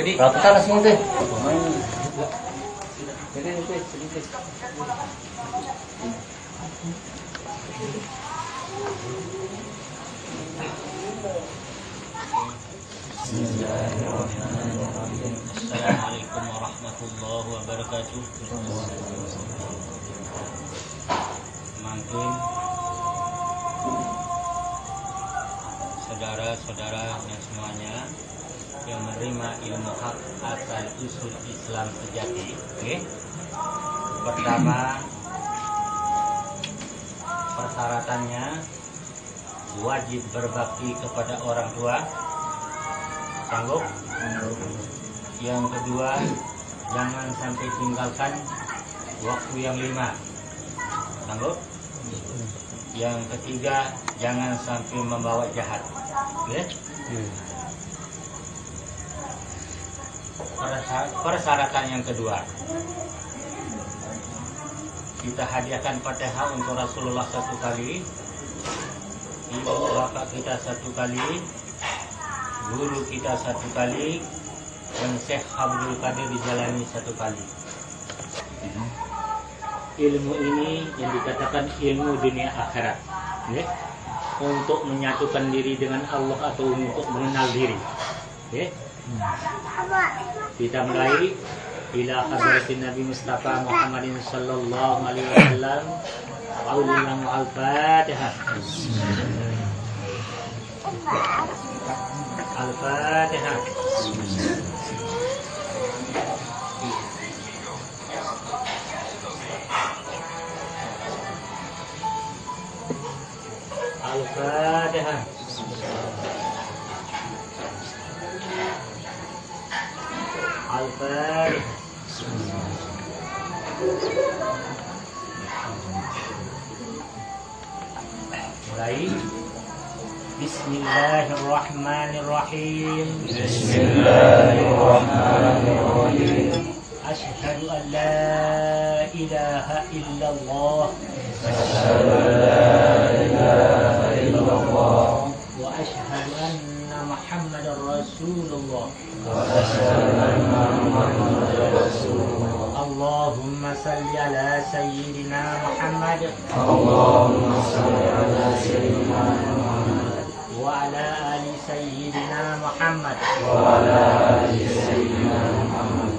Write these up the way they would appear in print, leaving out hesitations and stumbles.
Ratusan sini teh. Assalamualaikum warahmatullahi wabarakatuh. Mungkin saudara-saudara yang semuanya yang menerima ilmu hak asal usul Islam sejati, okay? Pertama, persyaratannya wajib berbakti kepada orang tua. Sanggup? Yang kedua, jangan sampai tinggalkan waktu yang 5. Sanggup? Yang ketiga, jangan sampai membawa jahat. Okay? Persyaratan yang kedua, kita hadiahkan Fatihah untuk Rasulullah 1 kali, ibu bapak kita 1 kali, guru kita 1 kali, dan Syekh Abdul Qadir dijalani 1 kali. Ilmu ini yang dikatakan ilmu dunia akhirat, okay? Untuk menyatukan diri dengan Allah atau untuk mengenal diri, okay? Kita mulai ila hadratin Nabi Mustafa Muhammadin sallallahu alaihi wasallam. Qaulan al-Fatihah. Al-Fatihah. Al-Fatihah. Al-Fatihah. Mulai. Bismillahirrahmanirrahim. Bismillahirrahmanirrahim. Asyhadu an la ilaha illallah. Asyhadu an la ilaha illallah. Wa asyhadu anna Muhammadar Rasulullah. Wa asyhadu anna Muhammadar Rasulullah. Allahumma salli ala sayyidina Muhammad. Allahumma salli ala sayyidina Muhammad. Wa ala ali sayyidina Muhammad. Wa ala ali sayyidina Muhammad.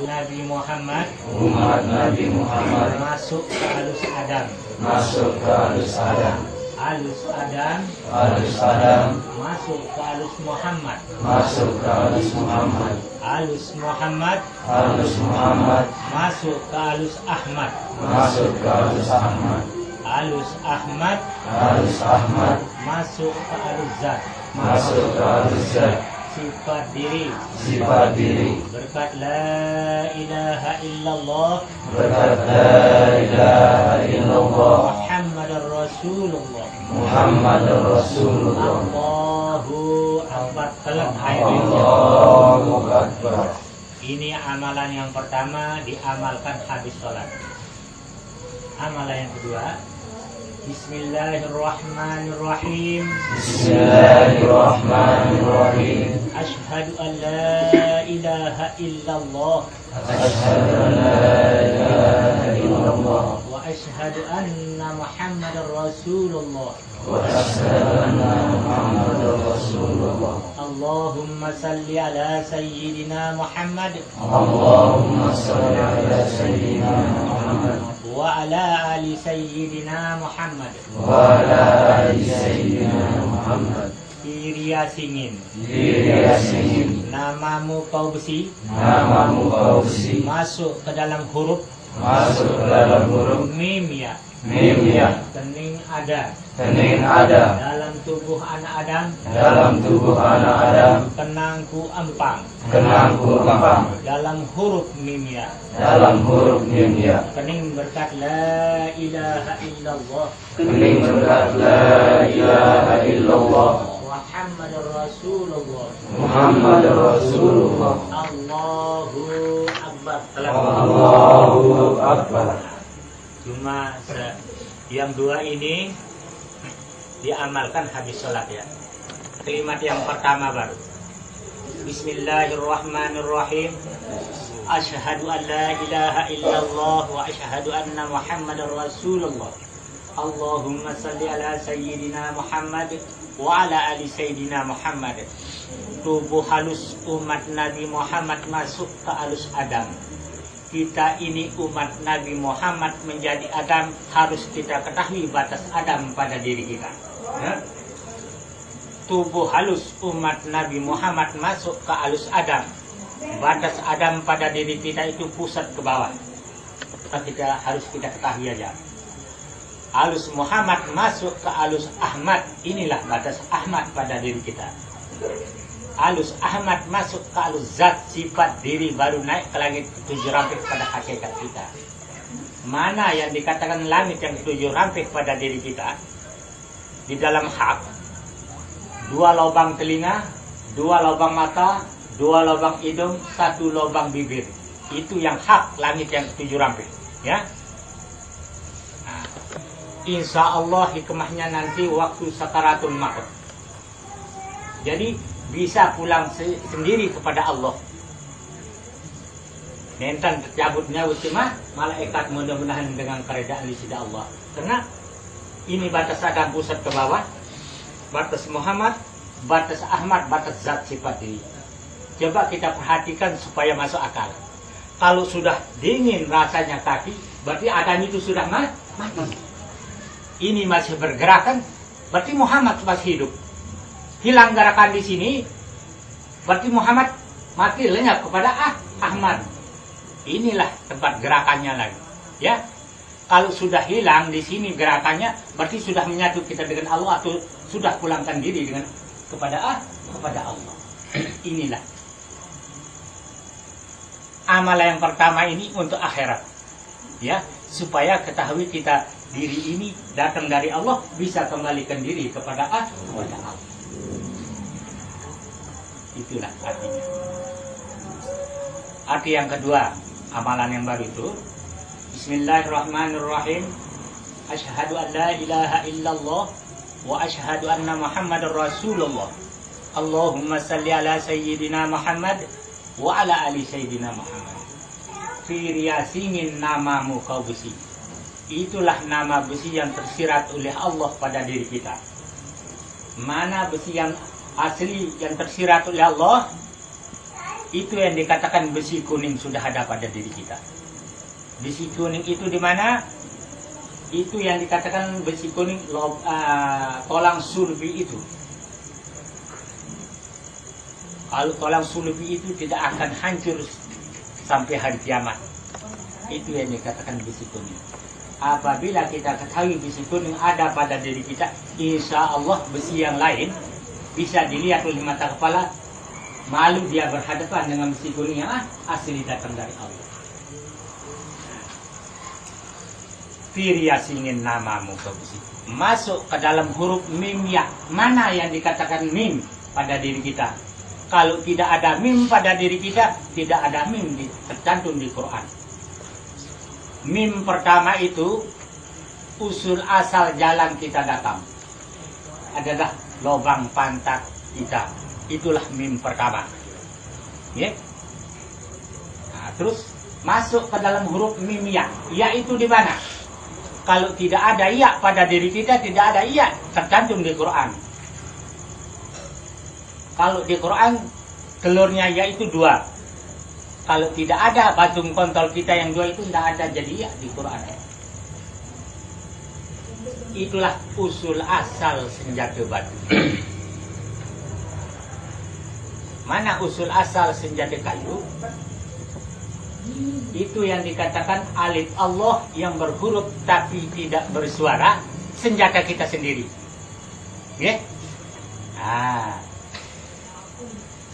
Nabi Muhammad, Umat Nabi Muhammad masuk ke alus Adam. masuk ke alus Adam. Alus Adam Alus Adam masuk ke alus Muhammad. masuk ke alus Muhammad. Alus Muhammad Alus Muhammad masuk ke alus Ahmad. masuk ke alus Ahmad. Alus Ahmad Alus Ahmad masuk ke alus Zat. masuk ke alus Zat. Sifat diri. Sifat diri. Berkat la ilaha illallah. Berkat la ilaha illallah. Muhammadar Rasulullah. Muhammadur Rasulullah. Allahu Akbar. Telan air. Allahu Akbar. Ini amalan yang pertama, diamalkan habis sholat. Amalan yang kedua, Bismillahirrahmanirrahim. Bismillahirrahmanirrahim. Asyhadu an la ilaha illallah. Asyhadu an la ilaha illallah. Wa asyhadu anna Muhammadar Rasulullah. Wa asyhadu anna Muhammadar Rasulullah. Allahumma salli ala sayyidina Muhammad. Allahumma salli ala sayyidina Muhammad. Wa ala ali sayyidina Muhammad. Wa ala ali sayyidina Muhammad. Iria singin. Diri asing. Namamu kau besi. Namamu Fauzi. Masuk ke dalam huruf Masuk ke dalam huruf mim ya. mim ya. Kening ada. Kening ada. Dalam tubuh anak Adam. Dalam tubuh anak Adam. Kenangku empang. Kenangku empang. Dalam huruf mim ya. Dalam huruf mim ya. Kening berkat la ilaha illallah. Kening berkat la ilaha illallah. Muhammadur Rasulullah. Muhammadur Rasulullah. Allahu Akbar. Allahu Akbar. Cuma yang dua ini diamalkan habis sholat ya. Kalimat yang pertama baru. Bismillahirrahmanirrahim. Asyhadu an la ilaha illallah wa asyhadu anna Muhammadar Rasulullah. Allahumma salli ala sayyidina Muhammad wa ala ali sayyidina Muhammad. Tubuh halus umat Nabi Muhammad masuk ke alus Adam. Kita ini umat Nabi Muhammad menjadi Adam, harus kita ketahui batas Adam pada diri kita. Ya? Tubuh halus umat Nabi Muhammad masuk ke alus Adam. Batas Adam pada diri kita itu pusat ke bawah. Kita harus kita ketahui aja. Alus Muhammad masuk ke alus Ahmad. Inilah batas Ahmad pada diri kita. Alus Ahmad masuk ke alus zat sifat diri, baru naik ke langit 7 rampik pada hakikat kita. Mana yang dikatakan langit yang 7 rampik pada diri kita? Di dalam hak, 2 lubang telinga, 2 lubang mata, 2 lubang hidung, 1 lubang bibir. Itu yang hak langit yang 7 rampik. Ya. Nah, insya Allah hikmahnya nanti waktu sakaratul maut. Jadi bisa pulang sendiri kepada Allah. Nentan tercabutnya ucimah malaikat, mudah-mudahan dengan keredaan di sisi Allah. Karena ini batas Adam pusat ke bawah. Batas Muhammad, batas Ahmad, batas zat sifat diri. Coba kita perhatikan supaya masuk akal. Kalau sudah dingin rasanya kaki, berarti Adam itu sudah mati. Ini masih bergerak kan? Berarti Muhammad masih hidup. Hilang gerakan di sini, berarti Muhammad mati lenyap kepada Ahmad. Inilah tempat gerakannya lagi. Ya. Kalau sudah hilang di sini gerakannya, berarti sudah menyatu kita dengan Allah atau sudah pulangkan diri dengan kepada Allah. Inilah amalan yang pertama ini untuk akhirat. Ya, supaya ketahui kita diri ini datang dari Allah, bisa kembalikan diri kepada Allah. Itulah artinya. Arti yang kedua, amalan yang baru itu Bismillahirrahmanirrahim. Asyhadu an la ilaha illallah wa asyhadu anna Muhammadar Rasulullah. Allahumma salli ala sayyidina Muhammad wa ala ali sayyidina Muhammad. Firiasingin namamu kau besi. Itulah nama besi yang tersirat oleh Allah pada diri kita. Mana besi yang asli yang tersirat oleh Allah? Itu yang dikatakan besi kuning sudah ada pada diri kita. Besi kuning itu di mana? Itu yang dikatakan besi kuning, tolang sulbi itu. Kalau tolang sulbi itu tidak akan hancur sampai hari kiamat. Itu yang dikatakan besi kuning. Apabila kita ketahui besi kuning ada pada diri kita, insya Allah besi yang lain bisa dilihat oleh mata kepala. Malu dia berhadapan dengan besi kuning yang asli datang dari Allah. Firiasingin namamu kau besi. Masuk ke dalam huruf mim ya. Mana yang dikatakan mim pada diri kita? Kalau tidak ada mim pada diri kita, tidak ada mim tercantum di Quran. Mim pertama itu usul asal jalan kita datang adalah lubang pantat kita. Itulah mim pertama. Ya. Nah, terus masuk ke dalam huruf mim ya. Ya itu di mana? Kalau tidak ada ya pada diri kita, tidak ada ya tercantum di Quran. Kalau di Quran telurnya ya itu 2. Kalau tidak ada batung kontol kita yang 2 itu tidak ada jadi ya di Quran. Itulah usul asal senjata batu. Mana usul asal senjata kayu? Itu yang dikatakan alif Allah yang berhuruf tapi tidak bersuara, senjata kita sendiri. Ya? Nah.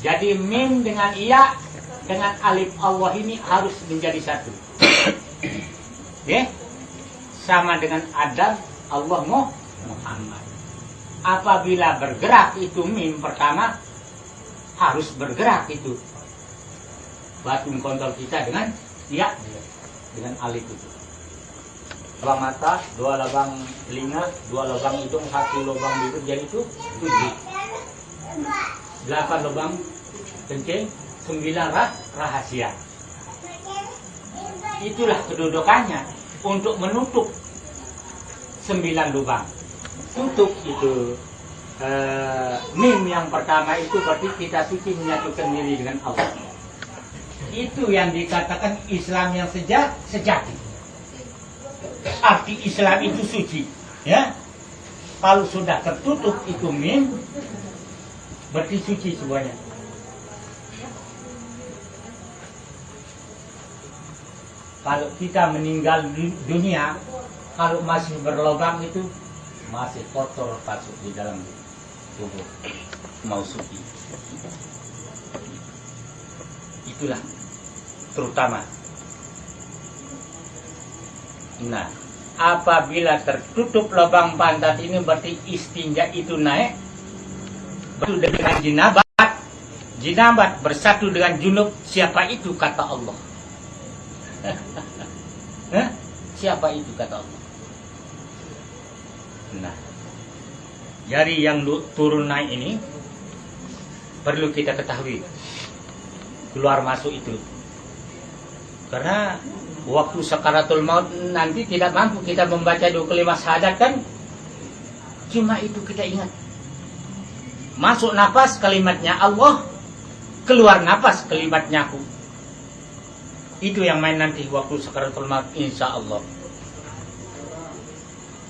Jadi mim dengan iya dengan alif Allah ini harus menjadi satu. Ya? Sama dengan Adam, Allah Muhammad. Apabila bergerak itu mim pertama, harus bergerak itu batung kontol kita dengan ya, dengan alif itu. 2 mata, 2 lubang telinga, 2 lubang hidung, 1 lubang bibir, jadi itu 7. 8 lubang kencing, 9 rahasia. Itulah kedudukannya untuk menutup 9 lubang. Tutup itu mim yang pertama itu berarti kita suci menyatukan diri dengan Allah. Itu yang dikatakan Islam yang sejati. Arti Islam itu suci, ya. Kalau sudah tertutup itu mim, berarti suci semuanya. Kalau kita meninggal dunia, kalau masih berlubang itu masih kotor masuk di dalam tubuh, mau suci. Itulah terutama. Nah, apabila tertutup lubang pantat ini berarti istinja itu naik, bersatu dengan jinabat bersatu dengan junub. Siapa itu kata Allah? Siapa itu kata Allah? Nah, jari yang turun naik ini perlu kita ketahui keluar masuk itu, karena waktu sakaratul maut nanti tidak mampu kita membaca 2 kalimat syahadat kan, cuma itu kita ingat. Masuk nafas kalimatnya Allah, keluar nafas kalimatnya aku. Itu yang main nanti waktu sakaratul maut, insya Allah.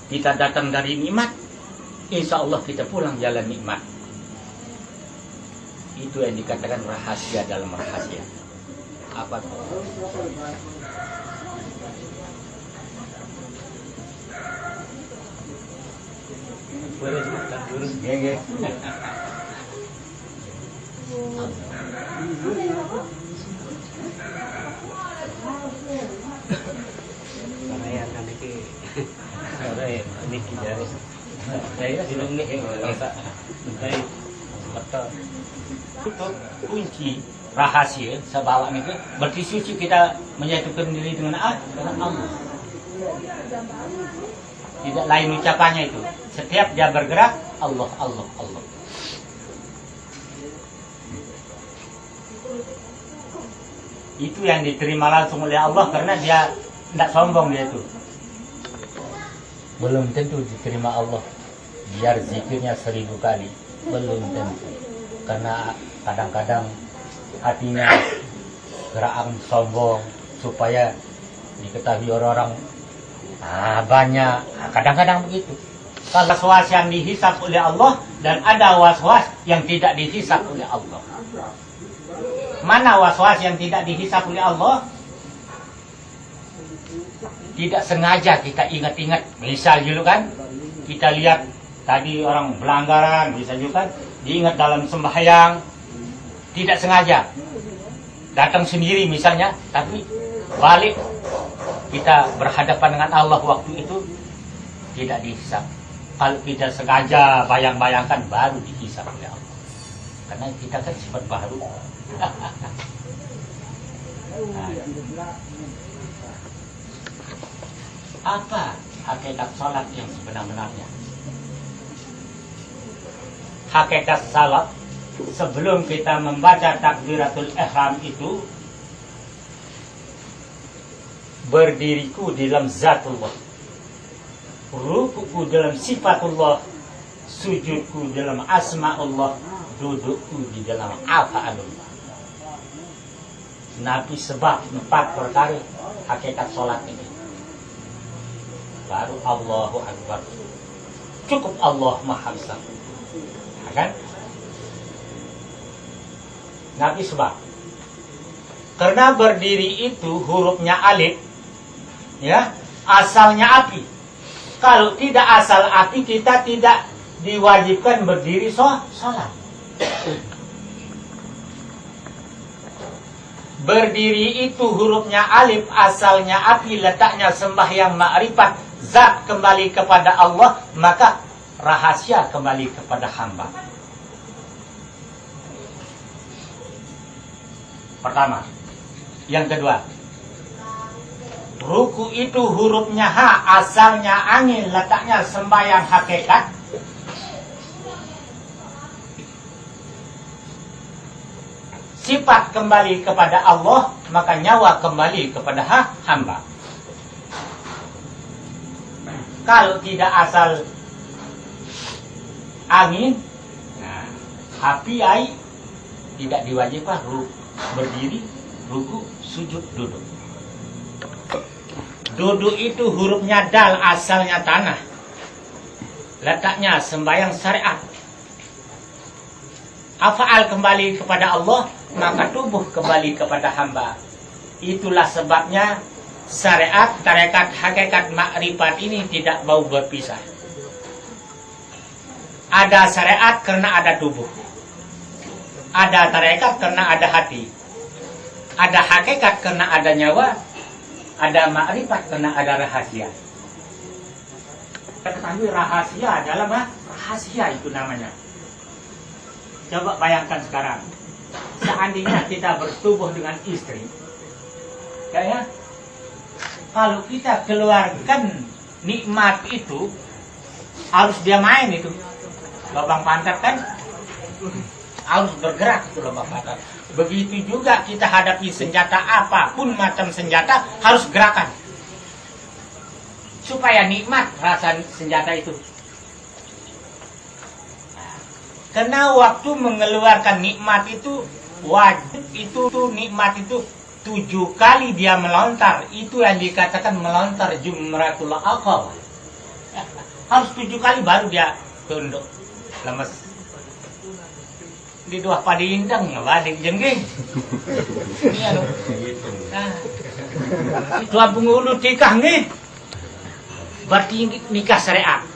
Kita datang dari nikmat, insya Allah kita pulang jalan nikmat. Itu yang dikatakan rahasia dalam rahasia. Apa itu? Boleh turun, geng. Saya nanti ke, saya niki jari. Saya silung nih, saya betul. Itu kunci rahasia sebawa itu berarti suci kita menyatukan diri dengan Allah. Tidak lain ucapannya itu. Setiap dia bergerak, Allah, Allah, Allah. Itu yang diterima langsung oleh Allah karena dia tidak sombong dia itu. Belum tentu diterima Allah. Biar zikirnya 1000 kali, belum tentu. Karena kadang-kadang hatinya gerakan sombong supaya diketahui orang-orang banyak. Kadang-kadang begitu. Kalau waswas yang dihisap oleh Allah dan ada waswas yang tidak dihisap oleh Allah. Mana waswas yang tidak dihisap oleh Allah? Tidak sengaja kita ingat-ingat. Misal dulu kan, kita lihat tadi orang pelanggaran, bisa juga kan, diingat dalam sembahyang, tidak sengaja. Datang sendiri misalnya, tapi balik kita berhadapan dengan Allah waktu itu tidak dihisap. Kalau kita sengaja bayang-bayangkan baru dihisap oleh Allah. Karena kita kan sifat baru. Apa hakikat salat yang sebenar-benarnya? Hakikat salat sebelum kita membaca takbiratul ihram itu berdiriku di dalam zatullah, rukuku dalam sifatullah, sujudku dalam asma'ullah, dudukku di dalam afa'alullah. Nabi sebab 4 perkara hakikat sholat ini. Baru Allahu Akbar. Cukup Allah Maha Besar. Kan? Nabi sebab. Karena berdiri itu hurufnya alif, ya, asalnya api. Kalau tidak asal api, kita tidak diwajibkan berdiri sholat. Berdiri itu hurufnya alif, asalnya api, letaknya sembahyang ma'rifat, zat kembali kepada Allah, maka rahasia kembali kepada hamba. Pertama. Yang kedua, ruku itu hurufnya ha, asalnya angin, letaknya sembahyang hakikat. sifat kembali kepada Allah, maka nyawa kembali kepada hamba. Kalau tidak asal angin, nah, api air tidak diwajibkan berdiri, ruku, sujud, duduk. Duduk itu hurufnya dal, asalnya tanah. Letaknya sembahyang syariat. Afaal kembali kepada Allah, maka tubuh kembali kepada hamba. Itulah sebabnya syariat, tarekat, hakikat, makrifat ini tidak mau berpisah. Ada syariat karena ada tubuh. Ada tarekat karena ada hati. Ada hakikat karena ada nyawa. Ada makrifat karena ada rahasia. Kita ketahui rahasia dalam rahasia itu namanya. Coba bayangkan sekarang, seandainya kita bersetubuh dengan istri, ya, kalau kita keluarkan nikmat itu, harus dia main itu, lubang pantat kan, harus bergerak itu lubang pantat. Begitu juga kita hadapi senjata apapun macam senjata, harus gerakan supaya nikmat rasa senjata itu. Karena waktu mengeluarkan nikmat itu wajib, itu nikmat itu 7 kali dia melontar. Itu yang dikatakan melontar Jumratul Aqabah. Harus 7 kali baru dia tunduk, lemes. Di dua padi indang badik jengging. Iya loh. Nah, itu penghulu nikah nih. Berarti nikah syariat.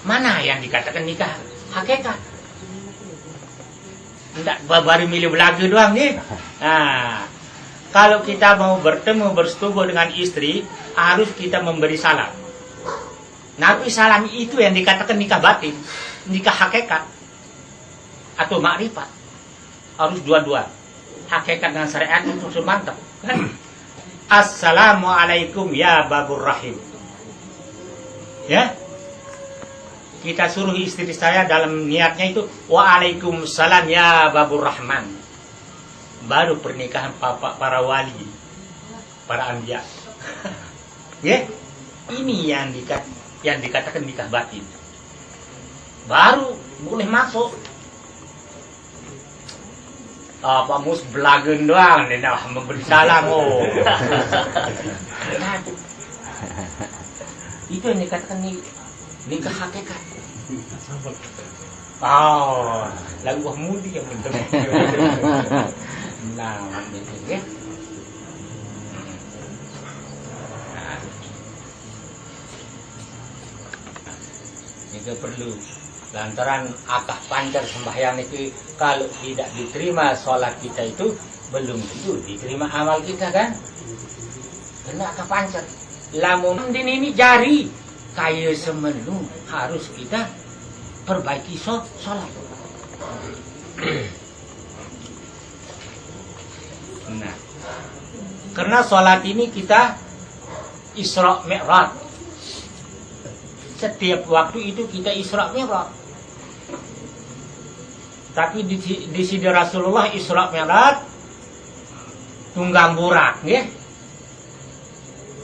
Mana yang dikatakan nikah hakikat? Tidak baru milih belagu doang nih. Nah, kalau kita mau bertemu bersetubuh dengan istri, harus kita memberi salam. Nabi salam itu yang dikatakan nikah batin, nikah hakikat atau makrifat. Harus dua-dua. Hakikat dan syariat itu semantap. Assalamualaikum ya babur rahim. Ya. Kita suruh istri saya dalam niatnya itu waalaikumsalam ya babur rahman. Baru pernikahan para wali, para anbiya. Ya. Ini yang dikatakan nikah batin. Baru boleh masuk. Pak Mus belagen doang, dia dah memberi salam. Oh. Itu yang dikatakan nikah hakikat. Oh, lagu Mudi yang betul. Nah, itu ya. Itu perlu. Lantaran akah pancar sembahyang itu kalau tidak diterima sholat kita itu belum tentu diterima amal kita kan. Karena akah pancar. Lamun ini jari kaya semenu harus kita perbaiki sholat. Nah, karena sholat ini kita Isra Mi'raj. Setiap waktu itu kita Isra Mi'raj. Tapi di sini Rasulullah Isra Mi'raj tunggang burak, ya.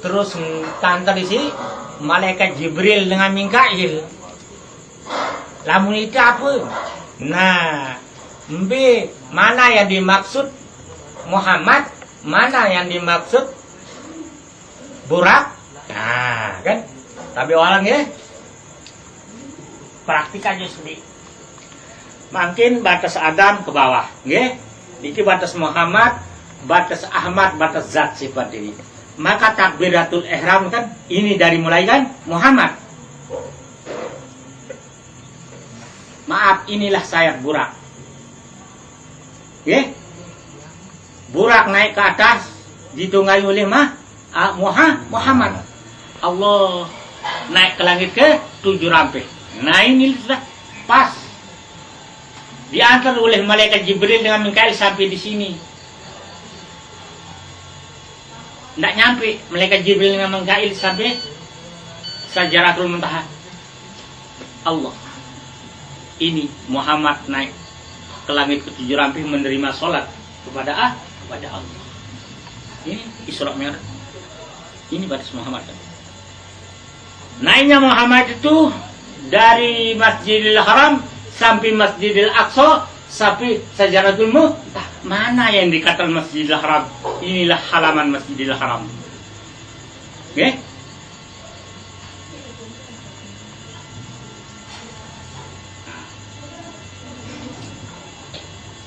Terus kantor di sini malaikat Jibril dengan Mikail. Lamun itu apa? Nah, mana yang dimaksud Muhammad, mana yang dimaksud burak? Nah, kan? Tapi orang ya praktikannya sendiri. Makin batas Adam ke bawah, ya. Ini batas Muhammad, batas Ahmad, batas Zat sifat ini. Maka takbiratul ihram kan ini dari mulai kan Muhammad. Maaf, inilah sayap burak. Ya. Burak naik ke atas ditunggangi oleh Muhammad. Allah naik ke langit ke 7 rampe. Nah ini sudah pas. Diantar oleh malaikat Jibril dengan Mikail sampai di sini. Tidak nyampe malaikat Jibril dengan Mikail sampai Sajaratul Muntaha. Allah. Ini Muhammad naik ke langit ke 7 rampe menerima sholat kepada Allah. Ini Isra Mi'raj. Ini batas Muhammad. Naiknya Muhammad itu dari Masjidil Haram sampai Masjidil Aqsa sampai Sajaratul Muntaha. Mana yang dikatakan Masjidil Haram? Inilah halaman Masjidil Haram. Oke?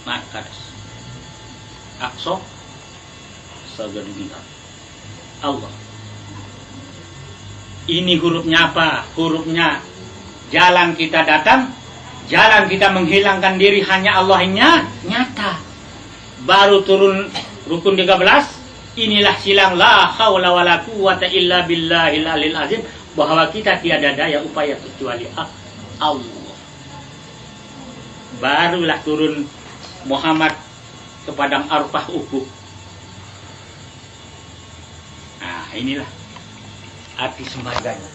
Maka Aqsa Sajaratul Muntaha. Allah. Ini hurufnya apa? Hurufnya jalan kita datang, jalan kita menghilangkan diri hanya Allahnya nyata. Baru turun rukun 13. Inilah silang la haula wala quwata illa billahil aliyil azim, bahwa kita tiada daya upaya kecuali Allah. Barulah turun Muhammad ke padang Arfah Uhud. Nah, inilah arti sembadanya.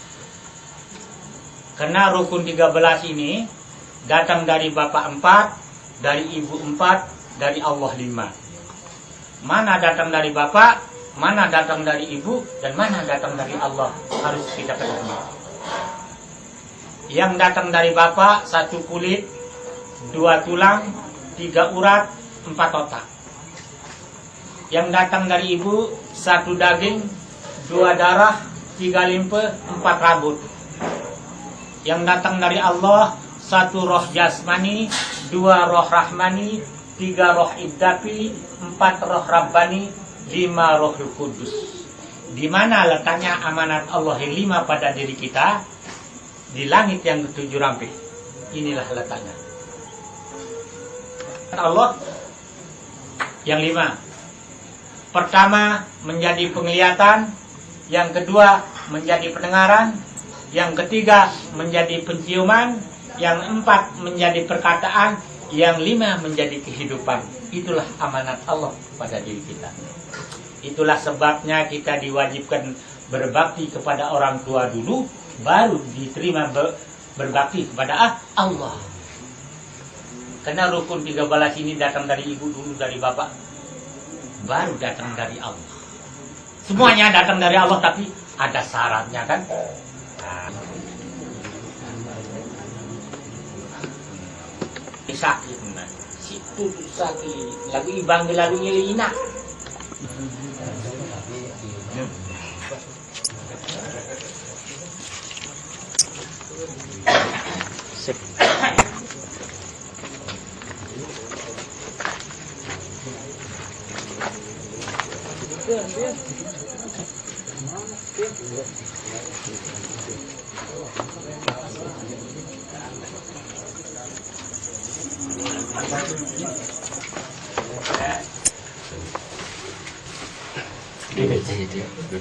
Karena rukun 13 ini datang dari Bapak 4, dari Ibu 4, dari Allah 5. Mana datang dari Bapak, mana datang dari Ibu, dan mana datang dari Allah, harus kita ketahui. Yang datang dari Bapak 1 kulit, 2 tulang, 3 urat, 4 otak. Yang datang dari Ibu 1 daging, 2 darah, 3 limpe, 4 rambut. Yang datang dari Allah 1 roh jasmani, 2 roh rahmani, 3 roh iddafi, 4 roh rabbani, 5 roh kudus. Di mana letaknya amanat Allah yang 5 pada diri kita? Di langit yang ke-7 ramping. Inilah letaknya. Allah yang 5. Pertama menjadi penglihatan, yang kedua menjadi pendengaran, yang ketiga menjadi penciuman, yang 4 menjadi perkataan, yang 5 menjadi kehidupan. Itulah amanat Allah pada diri kita. Itulah sebabnya kita diwajibkan berbakti kepada orang tua dulu, baru diterima berbakti kepada Allah. Karena rukun 13 ini datang dari ibu dulu, dari bapak, baru datang dari Allah. Semuanya datang dari Allah, tapi ada syaratnya kan. Sakit nah, situ sakit. Lagu ibang lagu nyelina.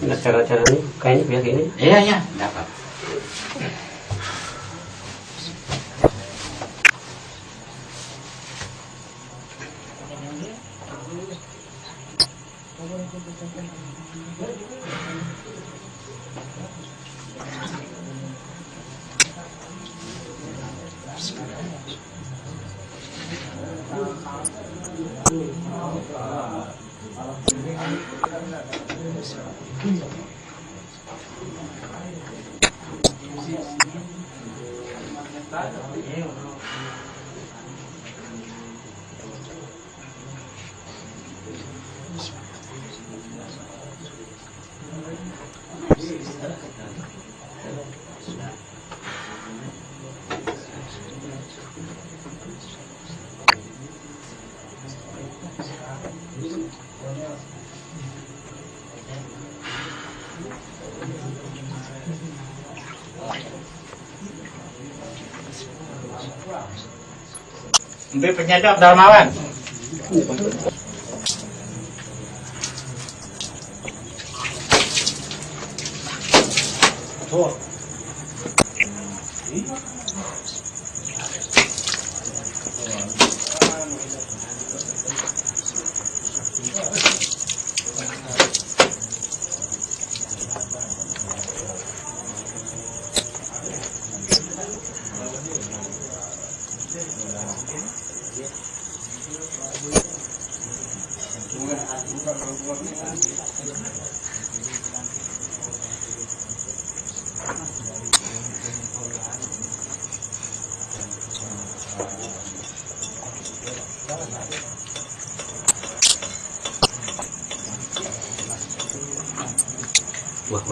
Nah, cara-cara ini kayaknya biar ini. Iya, dapat. Mbak penyadap Darmawan. Wah.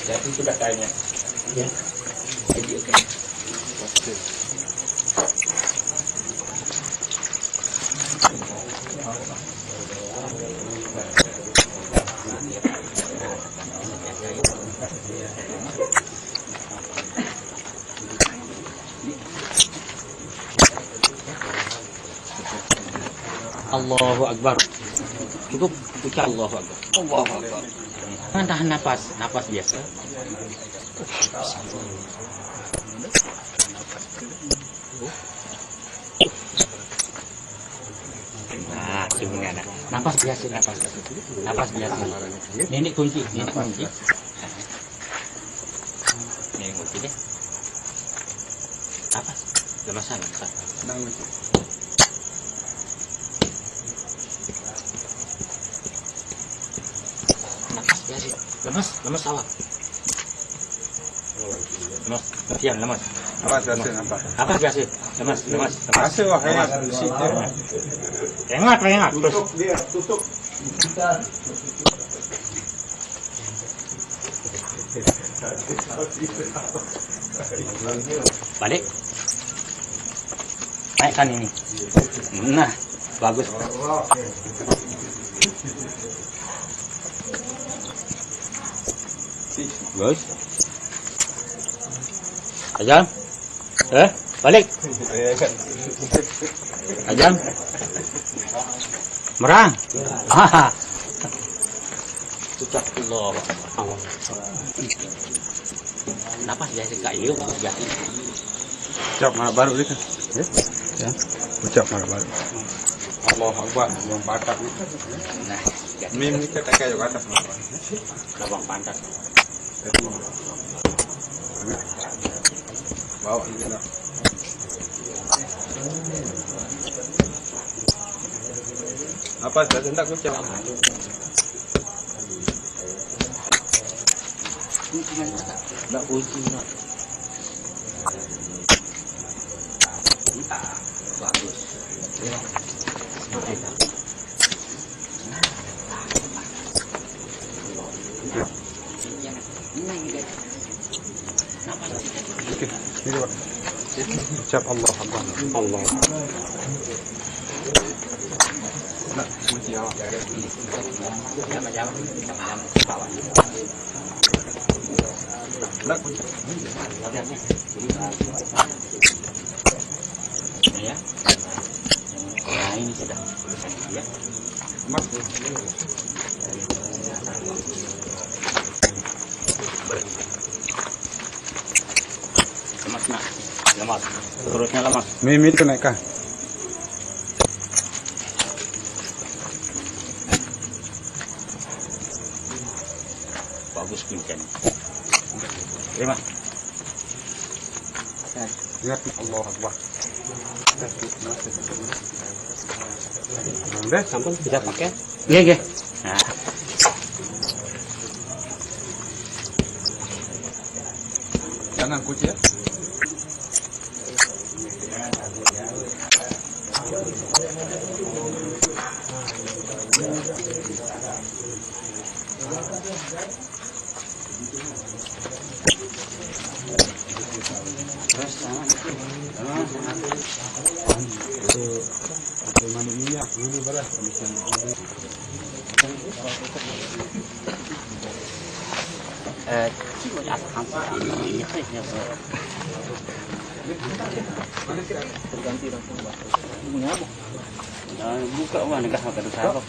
Jadi sudah kayaknya. Ya. Jadi oke. Allahu Akbar. Cukup ucap Allahu Akbar. Allahu Akbar. Tahan nafas, nafas biasa. Nah, sebenarnya nafas biasa, nafas biasa. Ini kunci, ini kunci. Ini kunci deh. Nafas, gak masalah. Lemas awak. Lemas, diam lemas. Apa biasa apa? Apa biasa? Lemas. Biasa wah ya. Rengat terus. Tutup dia, tutup. Balik. Naikkan ini. Nah, bagus. Bagus. Ajam. Balik. Ajam. Merang. Ucap Allah. Napas biasa Kak Iyo, biasa. Ucap mana baru ni kan? Ya. Ucap mana baru. Allah Akbar, yang batak ni. Nah, Mim ni kita kayak juga atas. labang pantat. Bawa ini lah. Apa sudah hendak ucap? Nak kunci nak. Bagus. Ucap Allah Akbar. Allah. Ya. Nah, ini sudah. Ya. Lemas nak, lemas. Perutnya lemas. Mimi itu naik kah? Bagus kuncen. Terima. Ingat Allah Akbar. Udah, sampun bisa pakai. Iya, iya. Nah. Jangan kunci ya. Buka uang nikah makan apa?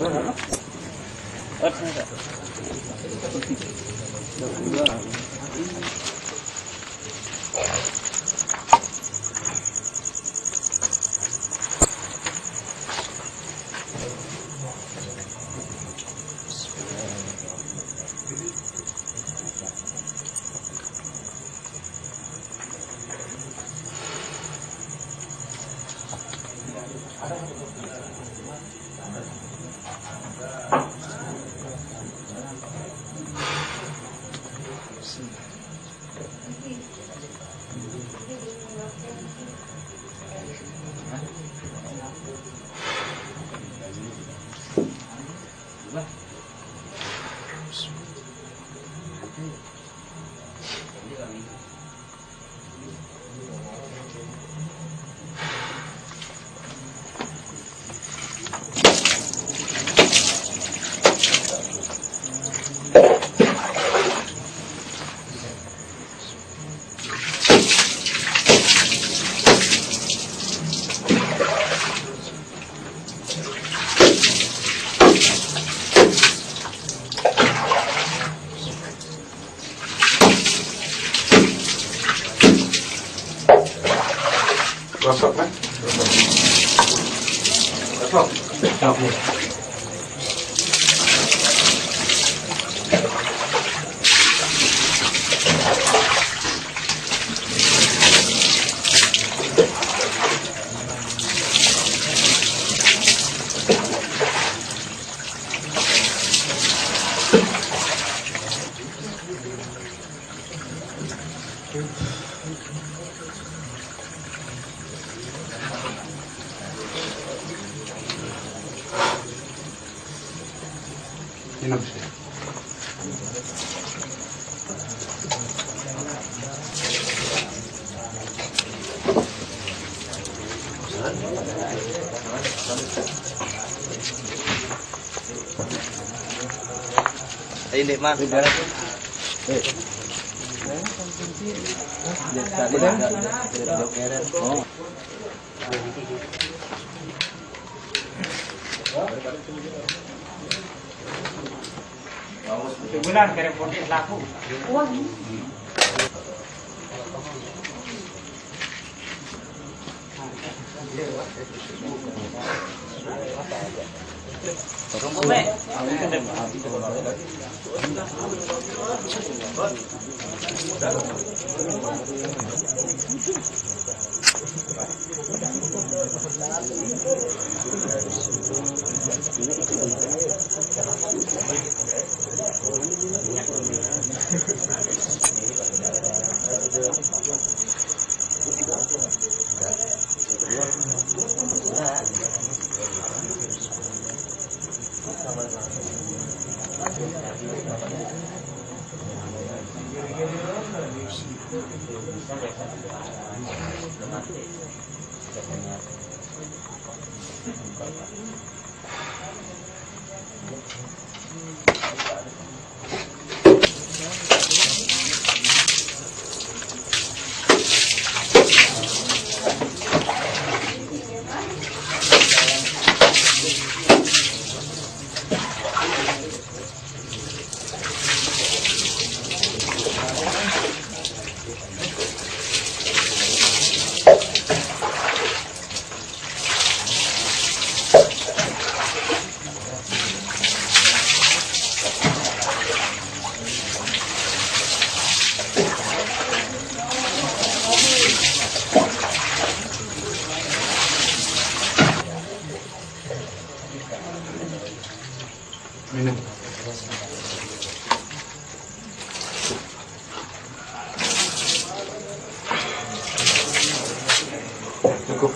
Gosok kan? Gosok. Minum sih. Ini mah. Oh. Bulan kira potis laku. Tunggu be. Minum. Cukup.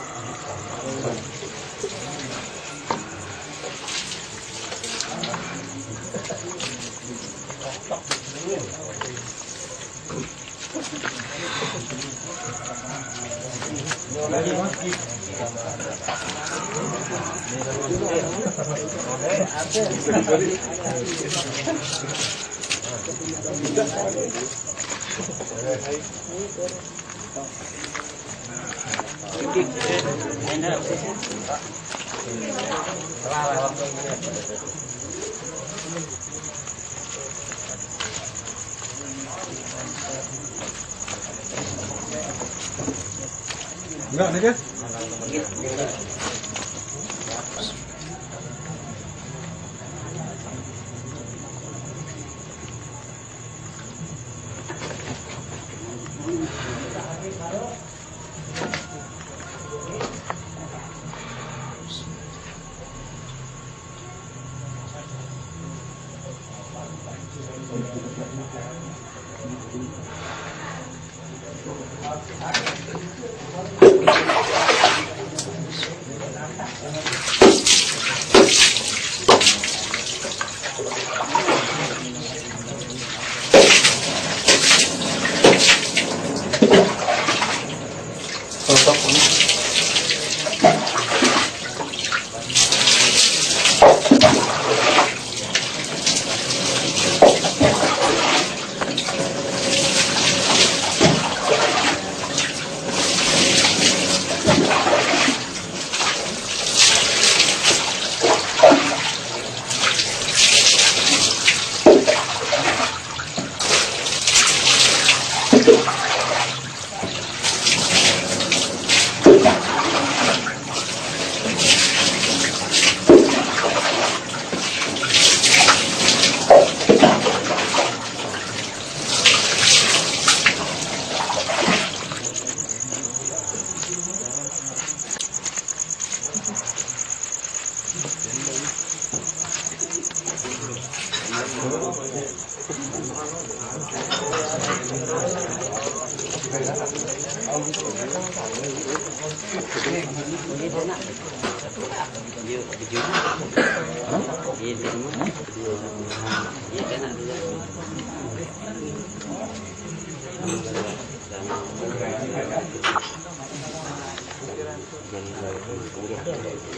Enggak, nih kan?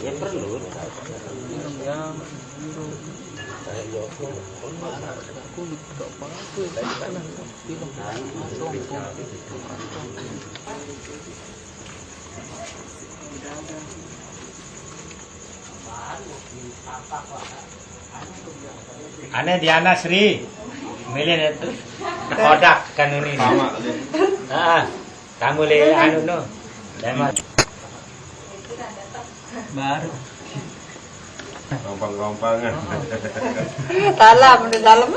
Ya perlu. Ane Diana Sri milih itu kodak kan ini. Kamu le anu no. Baru. Gampang-gampangan. Dalam di dalam.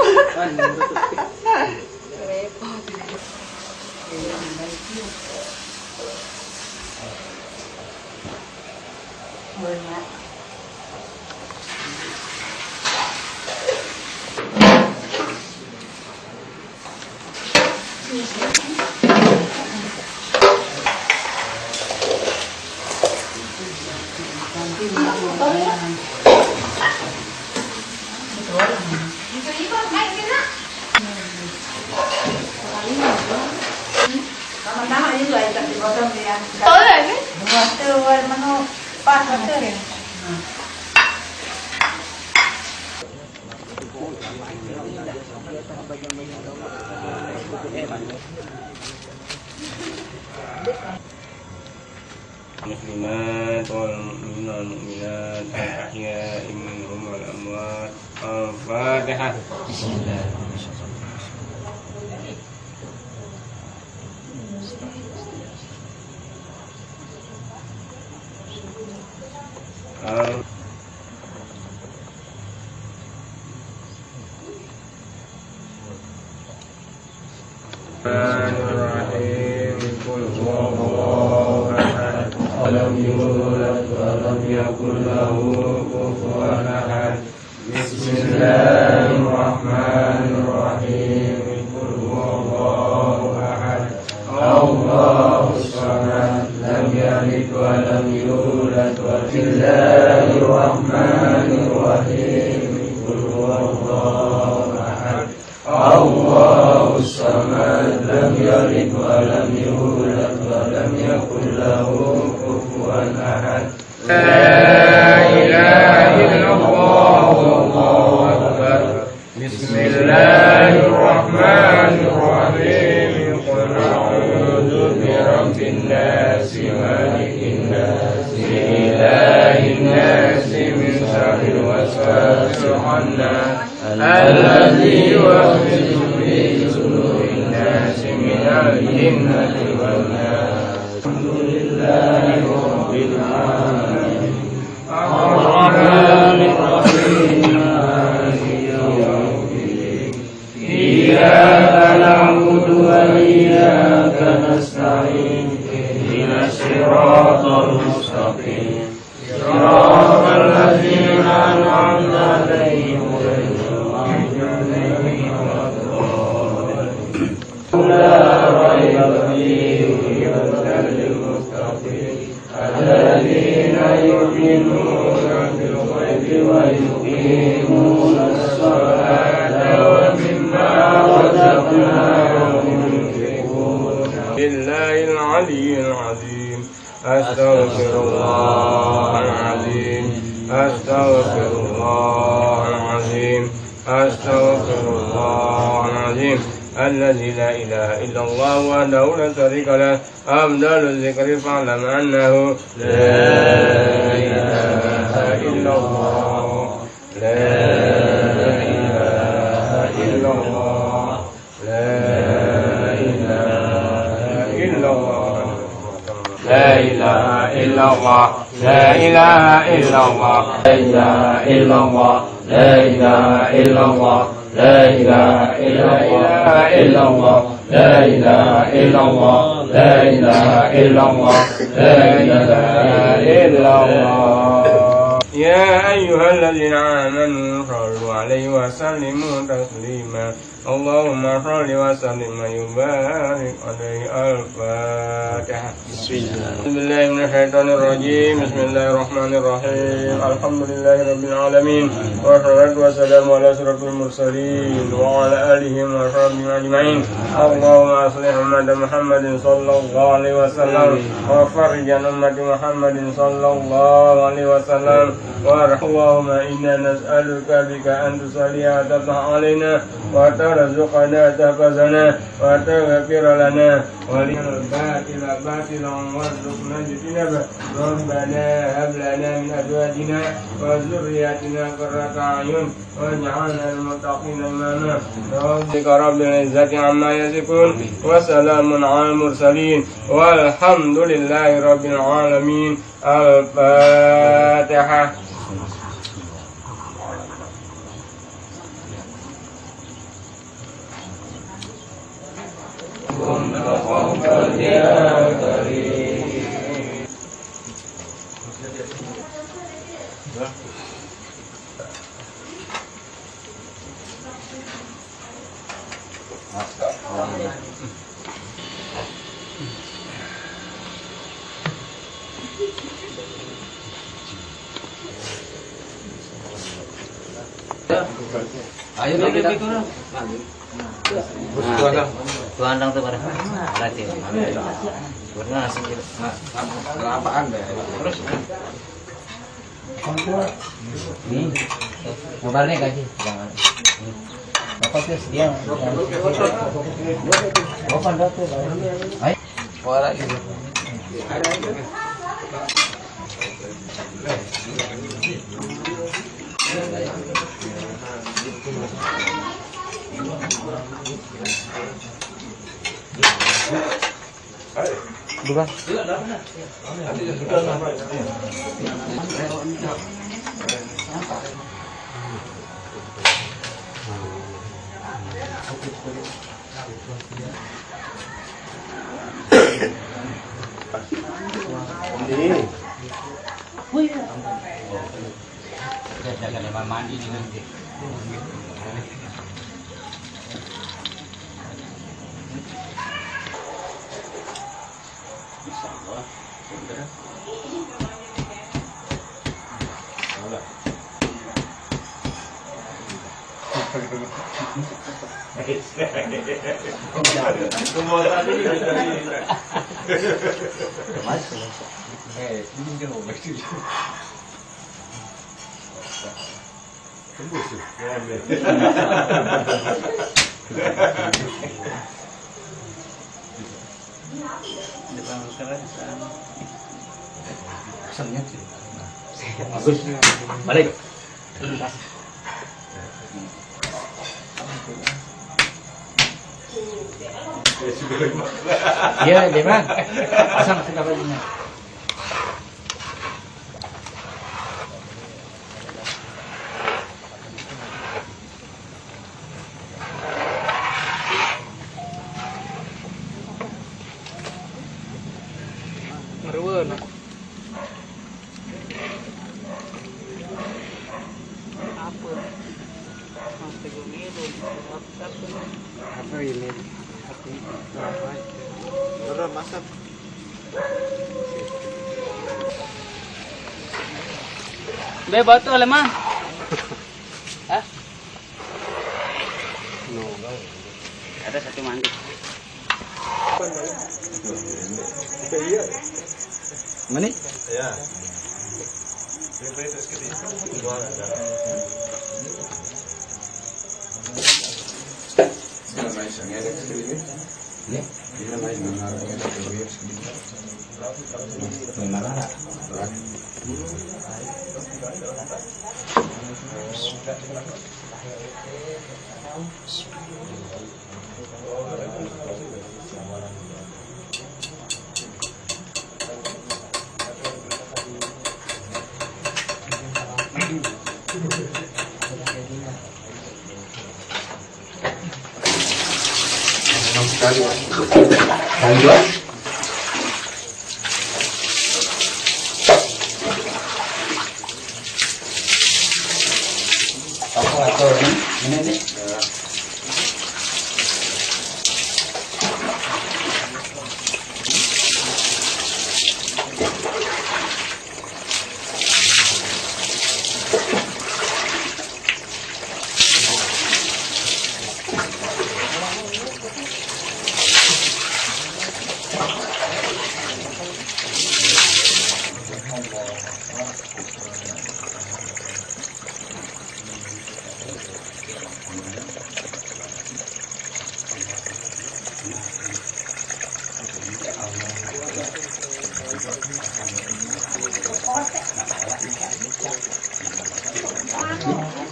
Sama-sama ini dua ikat di botol dia. Oh, ini? Dua menu pas betul. Muslimat wal mu'minat wal mu'minat al-ahya'i minhum wal amwat Al-Fatihah. Bismillahirrahmanirrahim. Qul huwallahu ahad. Lam yulad wa lam yakul lahu kufuwan ahad. Bismillahirrahmanirrahim. Qul huwallahu ahad. Allahus samad. Lam yalid wa lam yulad. Bismillahirrahmanirrahim. Qul huwallahu ahad. Allahus samad. Lam yalid wa lam yulad wa lam yakul lahu kufuwan ahad. La ilaha illallah wallahu akbar. Bismillahirrahmanirrahim. Qul a'udzu birabbin nas, malikin nas, ilahin nas, min syarril waswasil khannas, alladzi yuwaswisu fi sudurin nas, minal jinnati wan nas. Alhamdulillahi rabbil alamin. Ar-Rahmanir Rahim. Maliki yaumiddin. Iyyaka na'budu wa iyyaka nasta'in. Ihdinas siratal mustaqim. Siratal ladzina an'amta 'alaihim ghairil maghdubi 'alaihim waladdallin. La raiba fihi hudan lil muttaqin. Alladzina yu'minuna bil ghaibi wa yuqimuna as-salata wa mimma razaqnahum yunfiqun. Billahil 'aliyyil 'azim. Astaghfirullahal 'azim. Astaghfirullahal 'azim. Astaghfirullahal 'azim. الذي لا إله إلا الله وحده لا شريك له. أفضل الذكر فاعلم أنه لا إله إلا الله. لا إله إلا الله. لا إله إلا الله. لا إله إلا الله. لا إله إلا الله. لا إله إلا الله. لا إله إلا الله. لا إله إلا الله. لا إله إلا الله. لا إله إلا الله. لا إله إلا الله. يا أيها الذين آمنوا صلوا عليه وسلموا تسليما. اللهم صل وسلم وبارك عليه. الفاتحة. بسم الله من الشيطان الرجيم. بسم الله الرحمن الرحيم. الحمد لله رب العالمين والصلاة والسلام على أشرف المرسلين وعلى آله وصحبه أجمعين. اللهم أصلح أمة محمد صلى الله عليه وسلم وفرج عن أمة محمد صلى الله عليه وسلم. اللهم إنا نسألك بك أن تصلي وتفتح علينا وترزقنا تقزنا وتغفر لنا ولنا الباطل باطلا وارزقنا اجتنابه. ربنا هب لنا من أزواجنا وذرياتنا قرة أعين واجعلنا للمتقين إماما. ربك رب العزة عما يصفون وسلام على المرسلين والحمد لله رب العالمين. الفاتحة. تقبل يا كريم. Ayo kita turun. Tuandang tuh pada berarti. Pernah langsung gitu. Apaan deh? Terus. Nih. Kabarnya gaji. Jangan. Bapak tuh dia. Bapak dah tuh. Ayo. Suara gitu. Bukan. Saya akan mandi nanti. Bagus. Balik. Iya, dia mah. Pasang sudah bajunya. Be botol mah. Hah? Ada satu mandi. Mana? Ya.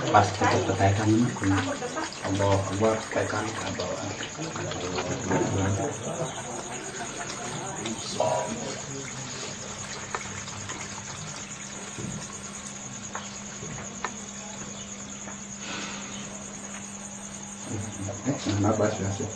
Pas kita petaikan Allah Akbar petaikan nabas ya sih.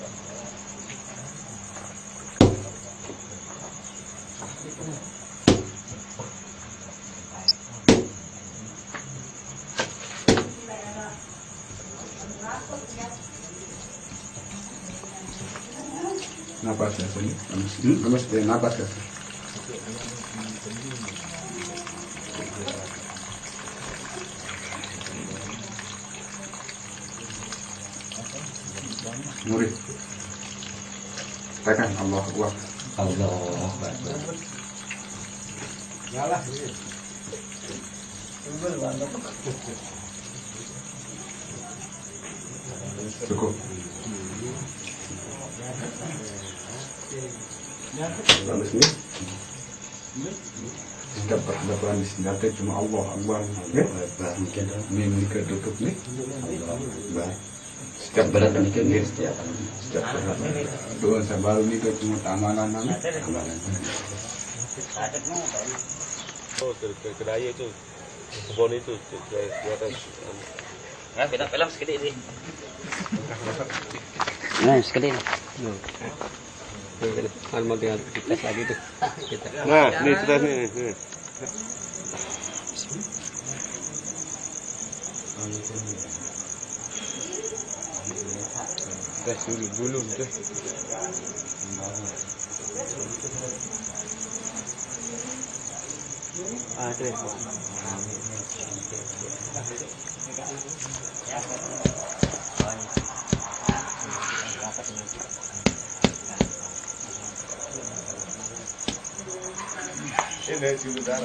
Napas ya sini. Napas deh napas ya. Murid. Tekan Allah Akbar. Allah Akbar. Cukup. Bagus nih. Dapat di sini cuma Allah Akbar. Ya, mungkin ini ketutup nih. Setiap berat dan setiap doon sa baru nito cuma amalan namin. Oh, kedai itu, kebun itu di atas. Ya, beda film sekali ini. Nah, sekali. Kan mau tinggal tes lagi tuh. Nah, ini sudah nih. Tes dulu deh. Ini sudah.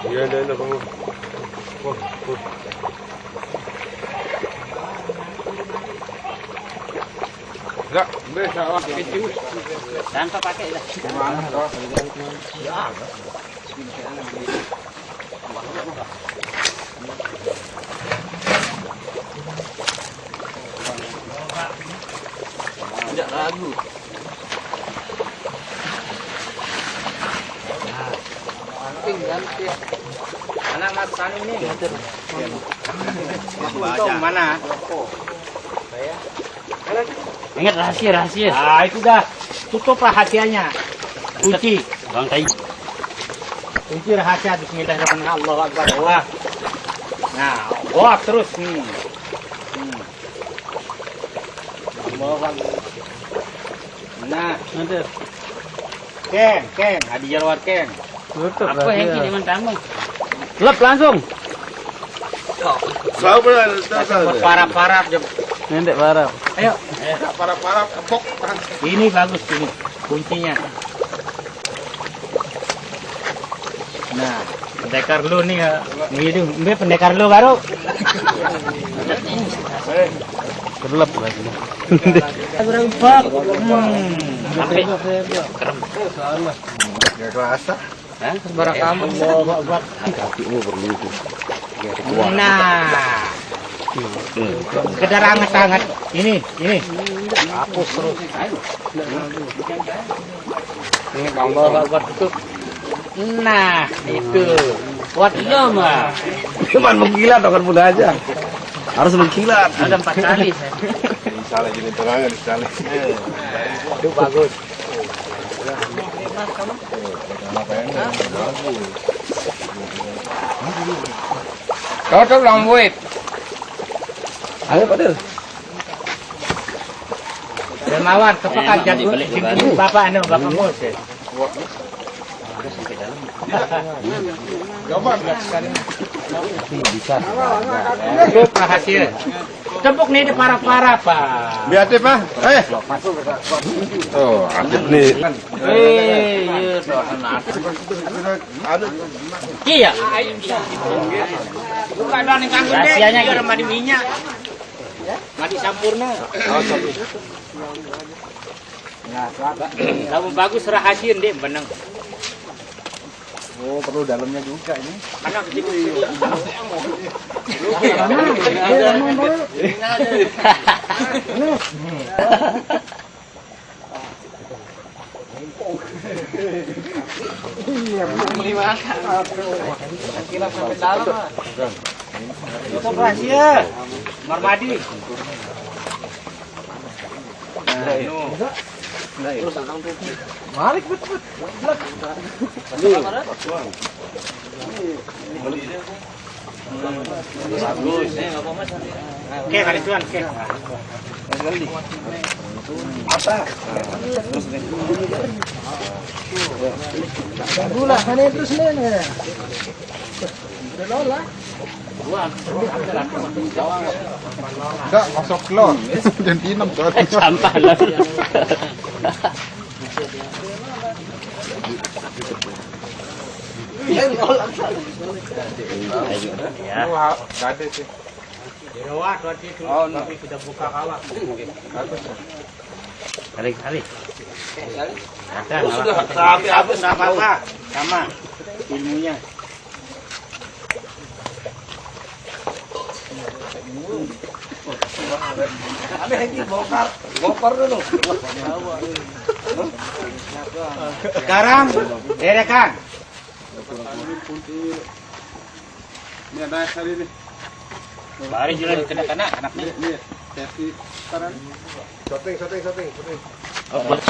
Iya, ada kamu. Wah. Enggak, bisa wah kecil. Tanpa pakai lah. Tidak ragu. Anak Mas Sani ini. Untung mana? Ingat rahasia. Ah, itu dah. Tutup rahasianya. Kunci. Bang Tai. Kunci rahasia bismillahirrahmanirrahim. Allahu Akbar. Wah. Nah, wah terus. Allahu Akbar. Nah, Nanti. Ken, hadiah lewat Ken. Apa yang kini mantamu? Lep langsung. Sabar, Parap-parap. Nanti barang. Ayo. Para kepok. Ini bagus ini kuncinya. Nah, pendekar lu nih ya. Ini Mbe pendekar lu baru. Terlep lagi. Berempat. Sampai Gak kerasa. barang kamu. Nah. Sekedar hangat-hangat. Ini. Hapus terus. Ini buat tutup. Nah, itu. Buat lama. Cuman mengkilat dong kan mudah aja. Harus mengkilat. Ada 4 kali. Salah gini terangan salah. Itu bagus. Cocok lambuit. Ayo Padil. Dermawan, kepekan jagung. Bapak Mus. Itu rahasia. Tepuk nih di para-para, Pak. Biar Pak. Oh, adit nih. Iya. Bukan doang yang kangkung deh. Rahasianya gitu. Madi minyak. Madi sampurna. Kamu bagus rahasia deh, benang. Oh, perlu dalamnya juga ini. Anak kecil. Itu rahasia. Marmadi. Malik betul. Bagus. Apa Mas? Oke, kali tuan, oke. Gula, sana terus nih. Enggak, masuk telur. Dan tinam tuh. Sampah lah. Ya. Wah, enggak ada sih. Lewat waktu itu, tapi sudah buka kawat. Kali. Ada Sudah nggak? sampai habis. Enggak apa-apa, sama ilmunya. Ada yang bongkar dulu. Sekarang, derekan. Ini ada kali ini. Mari jalan kena-kena anaknya. Ini versi sekarang. Shooting. Oh, buat.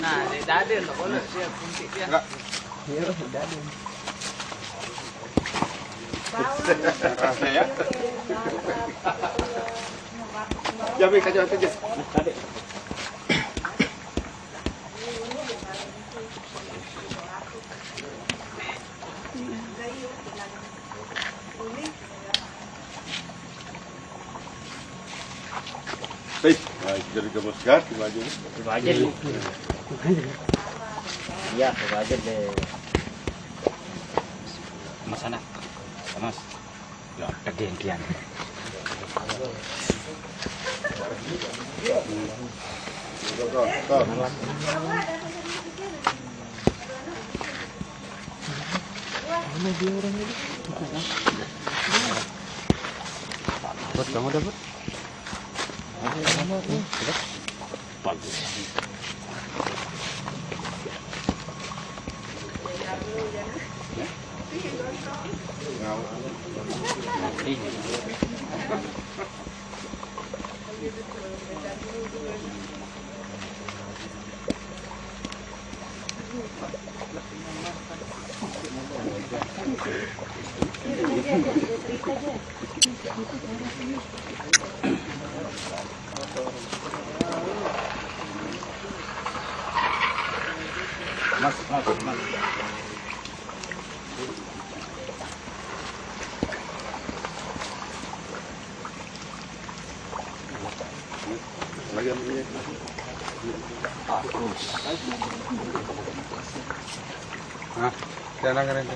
Nah, dada enggak boleh siap puntik dia. Rasa ya. Jabe kajo aja. Baik, jadi gemes gas di baju. Coba aja dulu. Iya, coba aja deh. Mas sana. Mas. Ya, kegenkian. Dapat, kamu dapat? Bagus. Mas. Lagi ambil. Nah, jangan keren.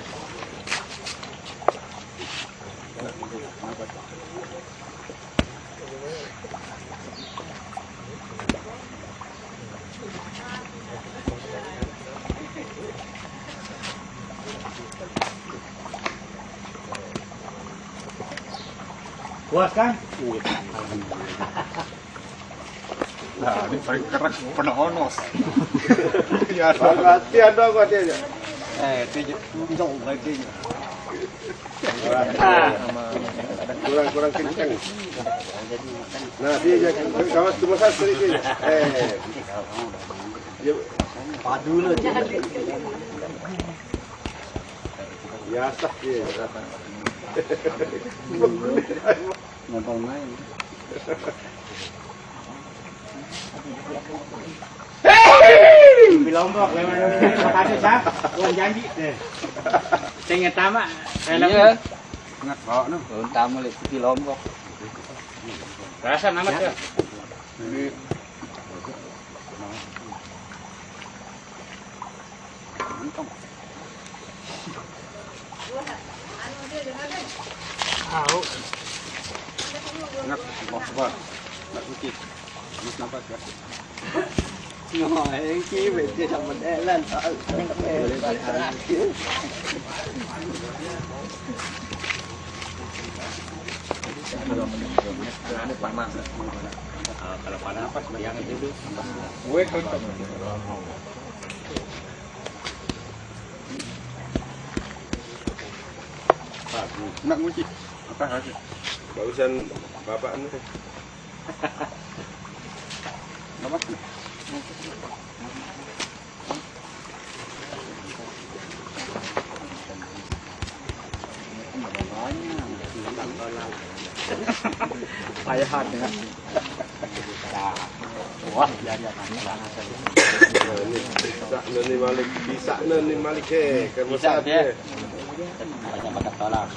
Puas kan? Nah, ini paling keras penuh onos. Ya, Hati ada kok dia. Kurang kencang. Nah, dia kawas cuma satu sedikit. Padu lu. Ya sah dia. nonton main. Di Lombok, makasih Sah. Tuan janji. Saya ingat tamak. Iya. Ingat bawa no. Belum tamu lagi di Lombok. Rasa amat ya. Ini Tahu. ingat mau coba. Nak cuci. Mas nampak ya. Ngồi anh kia về kia xong mình đe lên thôi. Panas. Kalau panas apa? Bayangin dulu. Gue kan. Nak nguci. Apa hasil? Barusan bapak ini. Apa? Ayahan dengan. Wah, jajan. Nani Malik bisa Nani Malik Bisa dia. Ada pakai tolak.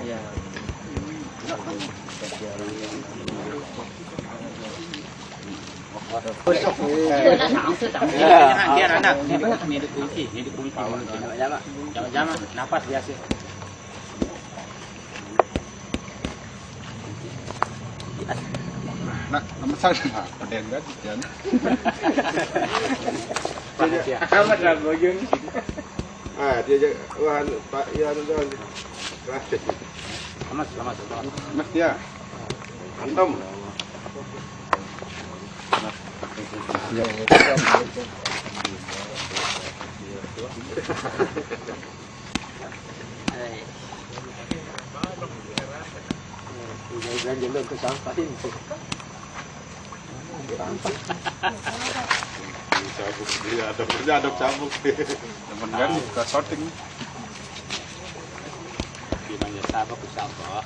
Iya. Biar anak ini dikunci. Jangan nafas biasa. Nak, nama saya peden kan jangan. Amat lah bojong. Dia je wah Pak Ian dan Selamat. Mas dia. Antum. Cabuk dia ada cabuk. Teman kan ke sorting. Dimana sabak ke sabak.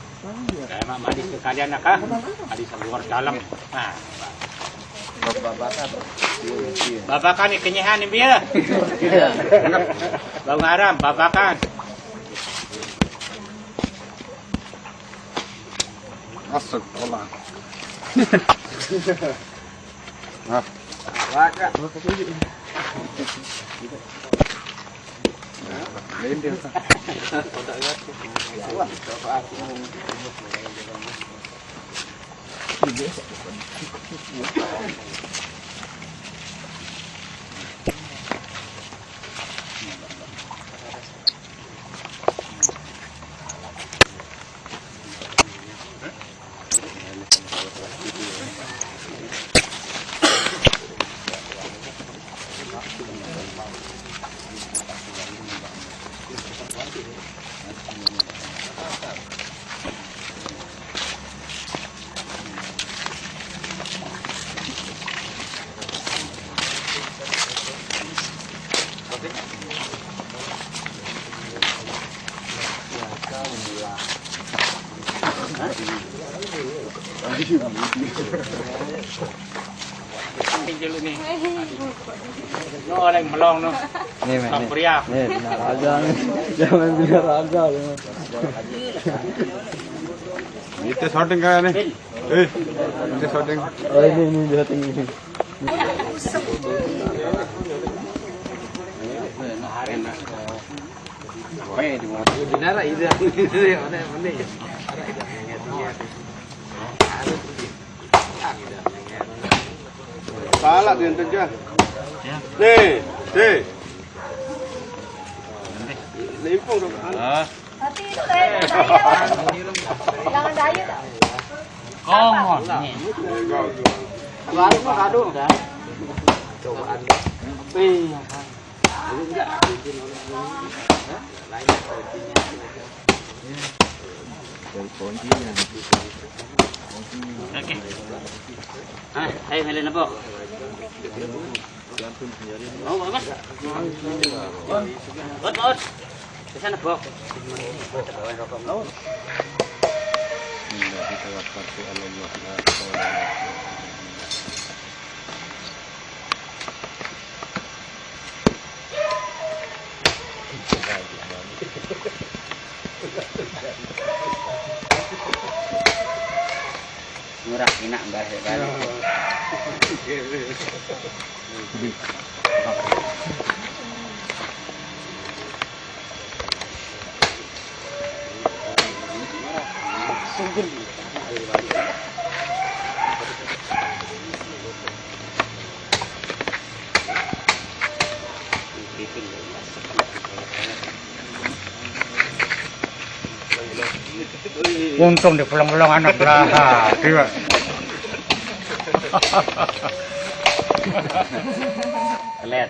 Kayak mak mandi sekalian nak kah? Mandi luar dalam. Nah, babakan ni kenyahan ni biar. Bang haram, babakan. Masuk olah. Lain dia. Dulu ni. No orang melong no. Nih, men. Sampria. Nih, benar aja. Jangan biar aja. Itu sorting kan ni. Itu sorting. Oh, ini sorting ini. Benar itu. Mana? Salah dia saja. Nih. Limpung dong. Nanti itu kayak jangan daya tak? Kongon. Baru kado kan. Cobaan. Okey. Ayo melen apa? Oh, bagus. Bot. Di sana, Bok. Murah, enak enggak sekali. Untung di pulang-pulang anak lah. Iya. Lihat.